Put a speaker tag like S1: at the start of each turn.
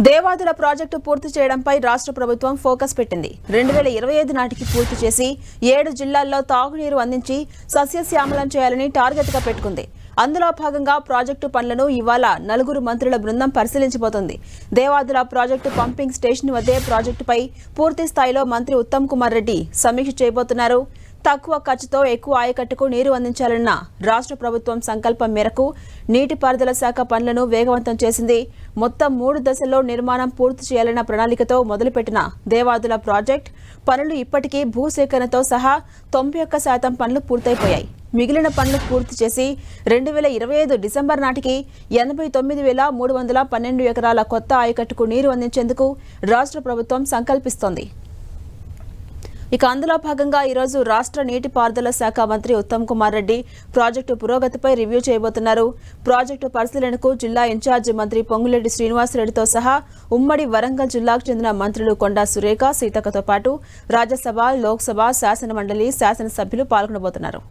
S1: Devadula project పూర్తి చేయడంపై రాష్ట్ర ప్రభుత్వం ఫోకస్ పెట్టింది. 2025 నాటికి పూర్తి చేసి 7 జిల్లాల్లో తాగునీరు అందించి సస్యశ్యామలం చేయాలని టార్గెట్గా పెట్టుకుంది. అందులో భాగంగా ప్రాజెక్టు పనులను ఇవాళ 4 మంత్రుల బృందం పరిశీలించబోతోంది. దేవాదుల ప్రాజెక్టు పంపింగ్ స్టేషన్ వద్దే ప్రాజెక్టుపై పూర్తి స్థాయిలో మంత్రి ఉత్తమ్ కుమార్ రెడ్డి సమీక్ష చేయబోతున్నారు. తక్కువ ఖర్చుతో ఎక్కువ ఆయకట్టుకు నీరు అందించాలన్న రాష్ట్ర ప్రభుత్వం సంకల్పం మేరకు నీటిపారుదల శాఖ పనులను వేగవంతం చేసింది. మొత్తం 3 దశల్లో నిర్మాణం పూర్తి చేయాలన్న ప్రణాళికతో మొదలుపెట్టిన దేవాదుల ప్రాజెక్ట్ పనులు ఇప్పటికీ భూసేకరణతో సహా 91% పనులు పూర్తయిపోయాయి. మిగిలిన పనులు పూర్తి చేసి 2025 డిసెంబర్ నాటికి 89,312 ఎకరాల కొత్త ఆయకట్టుకు నీరు అందించేందుకు రాష్ట్ర ప్రభుత్వం సంకల్పిస్తోంది. ఇక అందులో భాగంగా ఈరోజు రాష్ట్ర నీటిపారుదల శాఖ మంత్రి ఉత్తమ్ కుమార్ రెడ్డి ప్రాజెక్టు పురోగతిపై రివ్యూ చేయబోతున్నారు. ప్రాజెక్టు పరిశీలనకు జిల్లా ఇన్ఛార్జి మంత్రి పొంగులేటి శ్రీనివాసరెడ్డితో సహా ఉమ్మడి వరంగల్ జిల్లాకు చెందిన మంత్రులు కొండా సురేఖ, సీతక్కతో పాటు రాజ్యసభ, లోక్సభ, శాసనమండలి శాసనసభ్యులు పాల్గొనబోతున్నారు.